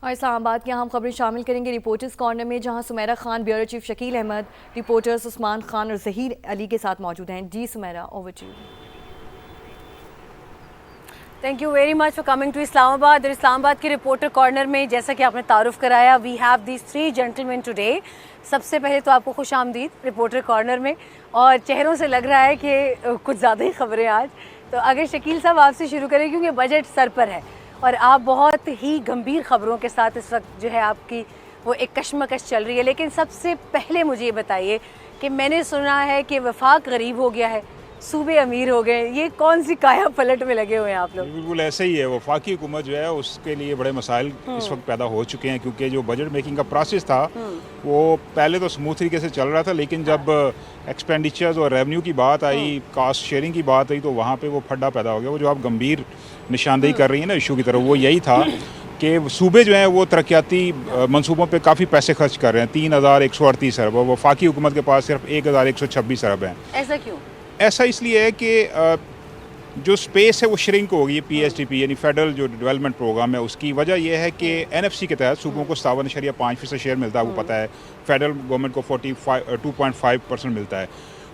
और इस्लामाबाद की अहम खबरें शामिल करेंगे रिपोर्टर्स कॉर्नर में, जहां Sumera Khan, bureau chief Shakeel Ahmed, reporters Usman Khan और जहीर अली के साथ मौजूद हैं। जी Sumera, over to you. Thank you very much for coming to Islamabad. और इस्लामाबाद के रिपोर्टर कॉर्नर में जैसा कि आपने तारुफ कराया, we have these 3 gentleman today. सबसे पहले तो आपको खुश आमदीद रिपोर्टर कॉर्नर में, और चेहरों से लग रहा है कि कुछ ज़्यादा ही खबरें आज। तो अगर शकील साहब आपसे शुरू करें, क्योंकि बजट सर पर है और आप बहुत ही गंभीर खबरों के साथ इस वक्त जो है आपकी वो एक कशमकश चल रही है। लेकिन सबसे पहले मुझे ये बताइए कि मैंने सुना है कि वफाक गरीब हो गया है, सूबे अमीर हो गए, ये कौन सी काया पलट में लगे हुए हैं आप लोग? बिल्कुल ऐसा ही है। वफाकी हुकूमत जो है उसके लिए बड़े मसाइल इस वक्त पैदा हो चुके हैं, क्योंकि जो बजट मेकिंग का प्रोसेस था वो पहले तो स्मूथ तरीके से चल रहा था, लेकिन जब एक्सपेंडिचर्स और रेवेन्यू की बात आई, कास्ट शेयरिंग की बात आई, तो वहाँ पे वो फड्डा पैदा हो गया। वो जो आप गंभीर निशानदेही कर रही है ना इशू की तरफ, वो यही था कि सूबे जो हैं वो तरक्याती मंसूबों पे काफ़ी पैसे खर्च कर रहे हैं। 3138 अरब, वफाकी हुकूमत के पास सिर्फ 1126 अरब हैं। ऐसा क्यों? ऐसा इसलिए है कि जो स्पेस है वो श्रिंक होगी। PSDP यानी फेडरल जो डेवलपमेंट प्रोग्राम है, उसकी वजह यह है कि NFC के तहत सूबों को 57.5% शेयर मिलता है, वो पता है। फेडरल गवर्नमेंट को 2.5% मिलता है।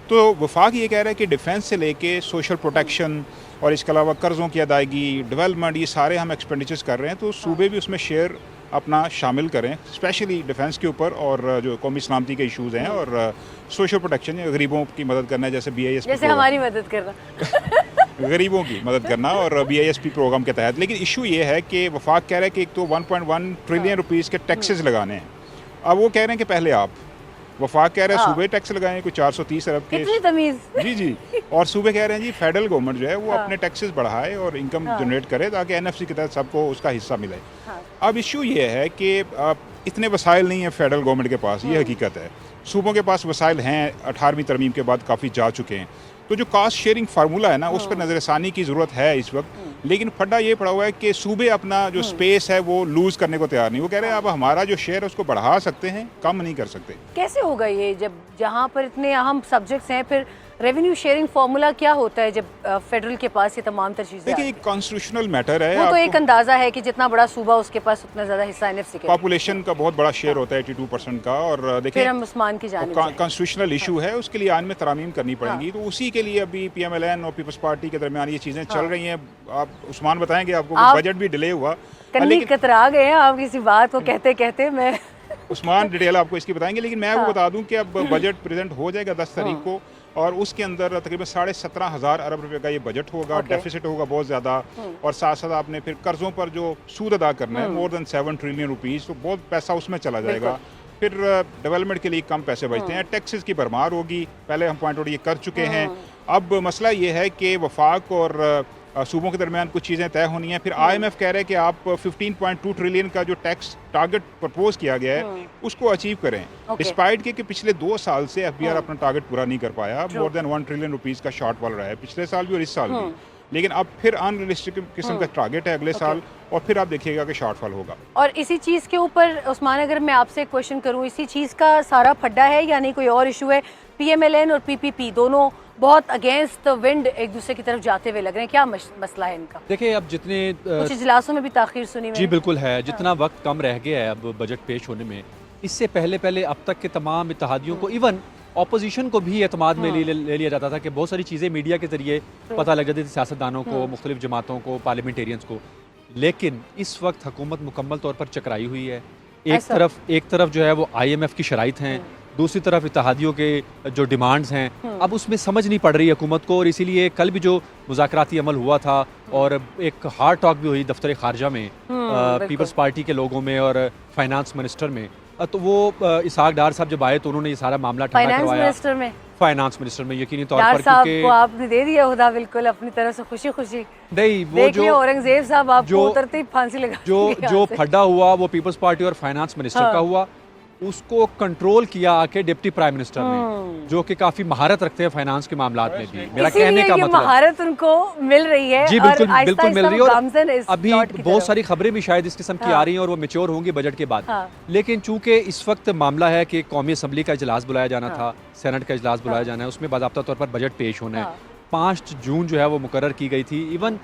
तो वफाक ये कह रहा है कि डिफेंस से लेके सोशल प्रोटेक्शन और इसके अलावा कर्ज़ों की अदायगी, डेवलपमेंट, ये सारे हम एक्सपेंडिचर्स कर रहे हैं, तो सूबे भी उसमें शेयर अपना शामिल करें, स्पेशली डिफेंस के ऊपर, और जो कौमी सलामती के इश्यूज़ हैं, और सोशल प्रोटेक्शन, गरीबों की मदद करना है, जैसे BISP, जैसे हमारी मदद करना गरीबों की मदद करना, और BISP प्रोग्राम के तहत। लेकिन इशू ये है कि वफाक कह रहा है कि एक तो 1.1 ट्रिलियन रुपीज़ के टैक्सेस लगाने हैं। अब वो कह रहे हैं कि पहले आप, वफाक कह रहे हैं सूबे टैक्स लगाएं कोई 430 अरब के। कितनी तमीज़। जी, और सूबे कह रहे हैं जी फेडरल गवर्नमेंट जो है वो अपने टैक्सेस बढ़ाए और इनकम जनरेट करे, ताकि NFC के तहत सबको उसका हिस्सा मिले। अब इशू ये है कि इतने वसाइल नहीं है फेडरल गवर्नमेंट के पास, ये हकीकत है। सूबों के पास वसाइल हैं, 18वीं तरमीम के बाद काफ़ी जा चुके हैं। तो जो कास्ट शेयरिंग फार्मूला है ना, उस पर नज़रसानी की ज़रूरत है इस वक्त। लेकिन फड्डा ये पड़ा हुआ है कि सूबे अपना जो स्पेस है वो लूज़ करने को तैयार नहीं। वो कह रहे हैं अब हमारा जो शेयर है उसको बढ़ा सकते हैं, कम नहीं कर सकते। कैसे होगा ये, जब जहाँ पर इतने अहम सब्जेक्ट्स हैं? फिर रेवेन्यू शेयरिंग फार्मूला क्या होता है जब फेडरल के पास ये तमाम चीज़ें? देखिए, एक कॉन्स्टिट्यूशनल मैटर है। वो तो एक अंदाजा है कि जितना बड़ा सूबा उसके पास उतना ज़्यादा हिस्सा NFC के पॉपुलेशन का बहुत बड़ा शेयर होता है, 82% का। और देखिए, फिर हम उस्मान की जानिब कॉन्स्टिट्यूशनल इशू है, उसके लिए आन में तरामीम करनी पड़ेंगी। तो उसी के लिए अभी PMLN और पीपल्स पार्टी के दरमियान ये चीज़ें चल रही हैं। आप उस्मान बताएंगे, आपको बजट भी डिले हुआ, कतरा गए हैं आप किसी बात को कहते कहते। मैं उस्मान डिटेल आपको इसकी बताएंगे, लेकिन मैं आपको बता दूं कि अब बजट प्रेजेंट हो जाएगा 10 तारीख को, और उसके अंदर तकरीबन 17,500 अरब रुपए का ये बजट होगा। डेफिसिट होगा बहुत ज़्यादा, और साथ साथ आपने फिर कर्ज़ों पर जो सूद अदा करना है, मोर देन 7 ट्रिलियन रुपीज़, तो बहुत पैसा उसमें चला जाएगा। फिर डेवलपमेंट के लिए कम पैसे बचते हैं। टैक्सेस की भरमार होगी, पहले हम पॉइंट आउट ये कर चुके हैं। अब मसला ये है कि वफाक और सूबों के दरमियान कुछ चीज़ें तय होनी है। फिर IMF कह रहे हैं कि आप 15.2 ट्रिलियन का जो टैक्स टारगेट प्रपोज किया गया है उसको अचीव करें, डिस्पाइट के कि पिछले 2 साल से FBR अपना टारगेट पूरा नहीं कर पाया। मोर देन 1 ट्रिलियन रुपीज़ का शॉर्टफॉल रहा है पिछले साल भी और इस साल भी। लेकिन अब फिर अनरियलिस्टिक किस्म का टारगेट है अगले साल, और फिर आप देखिएगा कि शॉर्टफॉल होगा। और इसी चीज़ के ऊपर उस्मान, अगर मैं आपसे एक क्वेश्चन करूँ, इसी चीज़ का सारा फड्डा है या नहीं कोई और इशू है? PMLN और PPP दोनों बहुत अगेंस्ट द विंड एक दूसरे की तरफ जाते हुए लग रहे हैं, क्या मसला है इनका? देखिए, अब जितने कुछ इजलासों में भी ताखीर सुनी जी बिल्कुल है, जितना वक्त कम रह गया है अब बजट पेश होने में, इससे पहले अब तक के तमाम इत्तेहादियों को, इवन ऑपोजिशन को भी एतमाद में ले लिया जाता था कि बहुत सारी चीज़ें मीडिया के जरिए पता लग जाती थी सियासतदानों को, मुख्तलिफ जमातों को, पार्लियामेंटेरियंस को। लेकिन इस वक्त हुकूमत मुकम्मल तौर पर चकराई हुई है। एक तरफ जो है वो IMF की शराइत हैं, दूसरी तरफ इत्तेहादियों के जो डिमांड्स हैं, अब उसमें समझ नहीं पड़ रही हुकूमत को। और इसीलिए कल भी जो मुज़ाकराती अमल हुआ था, और एक हार्ड टॉक भी हुई दफ्तर खारजा में, पीपल्स पार्टी के लोगों में और फाइनेंस मिनिस्टर में, तो वो इसहाक डार साहब जब आए तो उन्होंने ये सारा मामला ठंडा करवाया। फाइनेंस मिनिस्टर में यकीनी तौर पर, क्योंकि आपने दे दिया खुदा बिल्कुल अपनी तरफ से खुशी नहीं, वो जो औरंगजेब साहब आपको तरतीब फांसी लगा, जो फड्डा हुआ वो पीपल्स पार्टी और फाइनेंस मिनिस्टर का हुआ। उसको कंट्रोल किया आके डिप्टी प्राइम मिनिस्टर ने, जो कि काफी महारत रखते हैं फाइनेंस के मामलात में भी। मेरा कहने का मतलब महारत उनको मिल रही है। जी बिल्कुल मिल रही है। और अभी बहुत सारी खबरें भी शायद इस किस्म की आ रही हैं, और वो मैच्योर होंगी बजट के बाद। लेकिन चूंकि इस वक्त मामला है कि कौमी असम्बली का इजलास बुलाया जाना था, सेनेट का इजलास बुलाया जाना है, उसमें बाज़ाब्ता तौर पर बजट पेश होना है। 5 जून जो है वो मुकर्रर की गई थी। इवन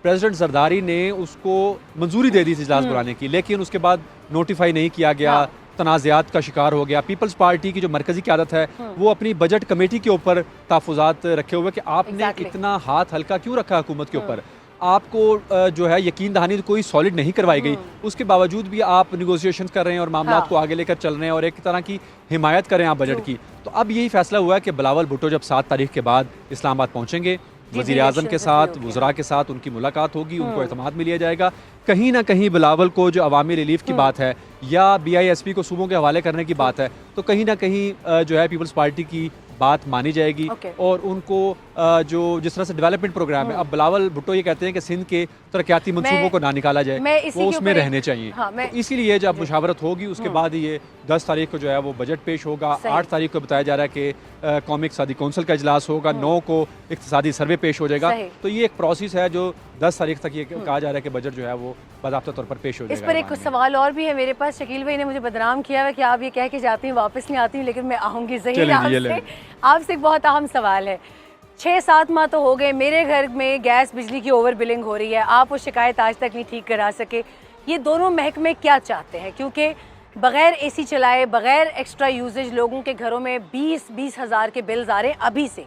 प्रेसिडेंट जरदारी ने उसको मंजूरी दे दी थी इजलास बुलाने की, लेकिन उसके बाद नोटिफाई नहीं किया गया, तनाज़ात का शिकार हो गया। पीपल्स पार्टी की जो मरकजी क़यादत है वो अपनी बजट कमेटी के ऊपर तहफ़्फ़ुज़ात रखे हुए कि आपने इतना हाथ हल्का क्यों रखा हुकूमत के ऊपर, आपको जो है यकीन दहानी तो कोई सॉलिड नहीं करवाई गई, उसके बावजूद भी आप निगोशिएशन कर रहे हैं और मामला को आगे लेकर चल रहे हैं और एक तरह की हिमायत करें आप बजट की। तो अब यही फैसला हुआ है कि बिलावल भुट्टो जब 7 तारीख के बाद इस्लामाबाद पहुँचेंगे, वज़ीर आज़म के साथ, वज़रा के साथ उनकी मुलाकात होगी, उनको एतमाद में लिया जाएगा। कहीं ना कहीं बिलावल को जो अवामी रिलीफ की बात है या BISP को सूबों के हवाले करने की बात है, तो कहीं ना कहीं जो है पीपल्स पार्टी की बात मानी जाएगी और उनको जो जिस तरह से डेवलपमेंट प्रोग्राम है, अब बिलावल भुट्टो ये कहते हैं कि सिंध के तरक्याती मंसूबों को ना निकाला जाए, वो उसमें रहने चाहिए। तो इसीलिए जब मुशावरत होगी उसके बाद ये 10 तारीख को जो है वो बजट पेश होगा। 8 तारीख को बताया जा रहा है कि कौमी इक़्तिसादी कौंसिल का इजलास होगा, 9 को इक़्तिसादी सर्वे पेश हो जाएगा। तो ये एक प्रोसेस है जो 10 तारीख तक ये कहा जा रहा है कि बजट जो है वो बाज़ाब्ता तौर पर पेश हो जाएगा। इस पर एक सवाल और भी है मेरे पास। शकील भाई ने मुझे बदनाम किया है कि आप ये कह के जाती हैं वापस नहीं आती, लेकिन मैं आऊँगी ज़हीर। आपसे एक बहुत अहम सवाल है। 6-7 माह तो हो गए मेरे घर में गैस बिजली की ओवर बिलिंग हो रही है, आप वो शिकायत आज तक नहीं ठीक करा सके। ये दोनों महकमे क्या चाहते हैं? क्योंकि बगैर AC चलाए, बगैर एक्स्ट्रा यूजेज लोगों के घरों में 20-20 हज़ार के बिल्स आ रहे हैं अभी से।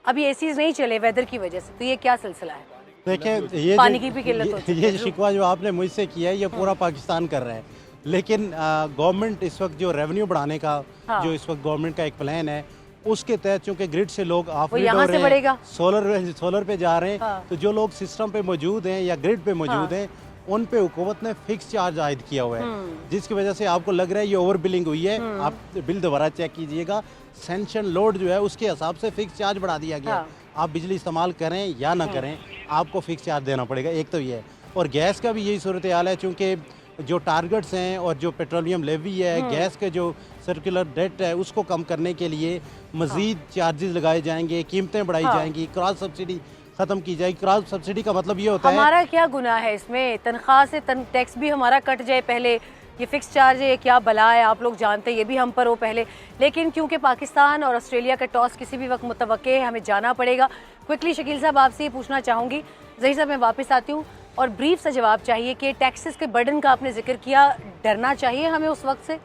अभी ACs नहीं चले वेदर की वजह से, तो ये क्या सिलसिला है? देखिए ये पानी की भी किल्लत ये शिकवा जो आपने मुझसे किया है ये पूरा पाकिस्तान कर रहा है, लेकिन गवर्नमेंट इस वक्त जो रेवेन्यू बढ़ाने का जो इस वक्त गवर्नमेंट का एक प्लान है उसके तहत चूंकि ग्रिड से लोग ऑफरेट हो रहे हैं, सोलर पे जा रहे हैं, तो जो लोग सिस्टम पे मौजूद हैं या ग्रिड पे मौजूद हैं उन पे हुकूमत ने फिक्स चार्ज आयद किया हुआ है, जिसकी वजह से आपको लग रहा है ये ओवर बिलिंग हुई है। आप बिल दोबारा चेक कीजिएगा, सेंशन लोड जो है उसके हिसाब से फिक्स चार्ज बढ़ा दिया गया। आप बिजली इस्तेमाल करें या ना करें आपको फिक्स चार्ज देना पड़ेगा, एक तो ये है। और गैस का भी यही सूरत हाल है, चूँकि जो टारगेट्स हैं और जो पेट्रोलियम लेवी है, गैस के जो सर्कुलर डेट है उसको कम करने के लिए मज़ीद चार्जेस लगाए जाएंगे, कीमतें बढ़ाई जाएंगी, क्रॉस सब्सिडी ख़त्म की जाएगी। क्रॉस सब्सिडी का मतलब ये होता है हमारा क्या गुनाह है इसमें? तनख्वाह से टैक्स भी हमारा कट जाए पहले, ये फिक्स चार्ज है, क्या बला है आप लोग जानते हैं, ये भी हम पर हो पहले। लेकिन क्योंकि पाकिस्तान और ऑस्ट्रेलिया का टॉस किसी भी वक्त मुतवक्के है, हमें जाना पड़ेगा। क्विकली शकील साहब आपसे ये पूछना चाहूँगी, ज़हीर साहब मैं वापस आती हूँ, और ब्रीफ सा जवाब चाहिए कि टैक्सेस के बर्डन का आपने जिक्र किया, डरना चाहिए हमें उस वक्त से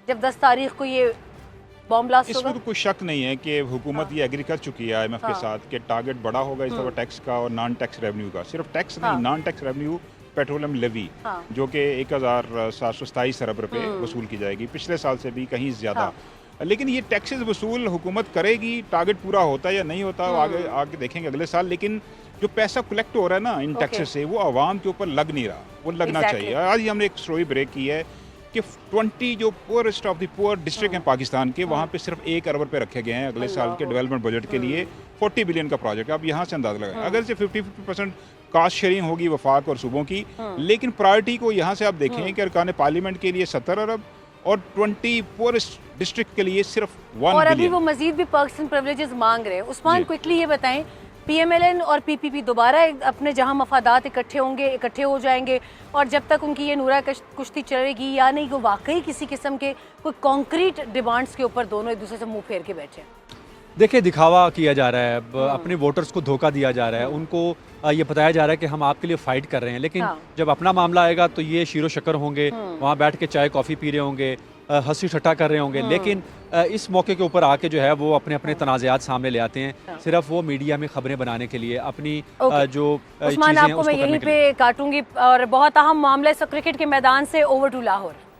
जब 10 तारीख को ये बॉम्ब ब्लास्ट होगा? इसमें तो कोई शक नहीं है कि हुकूमत ये एग्री कर चुकी है IMF के साथ कि टारगेट बड़ा होगा इस दफ़ा टैक्स का और नॉन टैक्स रेवेन्यू का। सिर्फ टैक्स नहीं, non tax revenue petroleum levy जो कि 1727 अरब रुपए वसूल की जाएगी, पिछले साल से भी कहीं ज़्यादा। लेकिन ये टैक्सेस वसूल हुकूमत करेगी, टारगेट पूरा होता है या नहीं होता आगे देखेंगे अगले साल। लेकिन जो पैसा कलेक्ट हो रहा है ना इन टैक्सेस से, वो आवाम के ऊपर लग नहीं रहा, वो लगना चाहिए। आज ही हमने एक स्टोरी ब्रेक की है कि 20 जो poorest of the poor district हैं पाकिस्तान के, वहाँ पे सिर्फ 1 अरब रुपए रखे गए हैं अगले साल के डेवलपमेंट बजट के लिए। 40 बिलियन का प्रोजेक्ट, आप यहाँ से अंदाजा लगाएं। अगर से 50% कास्ट शेयरिंग होगी वफाक और सूबों की, लेकिन प्रायोरिटी को यहाँ से आप देखें कि अरकान पार्लियामेंट के लिए 70 अरब और 20 पुअरेस्ट डिस्ट्रिक्ट के लिए सिर्फ 1 बिलियन। और अभी वो मजीद भी पर्क्स एंड प्रिविलेजेस मांग रहे हैं। उस्मान, क्विकली ये बताएं, PMLN और PPP दोबारा अपने जहां मफादात इकट्ठे हो जाएंगे, और जब तक उनकी ये नूरा कुश्ती चलेगी या नहीं, वो वाकई किसी किस्म के कोई कॉन्क्रीट डिमांड्स के ऊपर दोनों एक दूसरे से मुंह फेर के बैठे? देखिए, दिखावा किया जा रहा है, अपने वोटर्स को धोखा दिया जा रहा है, उनको ये बताया जा रहा है कि हम आपके लिए फ़ाइट कर रहे हैं, लेकिन जब अपना मामला आएगा तो ये शीरो शक्कर होंगे, वहाँ बैठ के चाय कॉफ़ी पी रहे होंगे, हंसी ठट्टा कर रहे होंगे। लेकिन इस मौके के ऊपर आके जो है वो अपने अपने तनाज़ात सामने ले आते हैं, सिर्फ वो मीडिया में खबरें बनाने के लिए, अपनी जो उस्मान, आपको मैं यहीं पे काटूंगी। और बहुत अहम मामला है क्रिकेट के मैदान से ओवर टू लाहौर।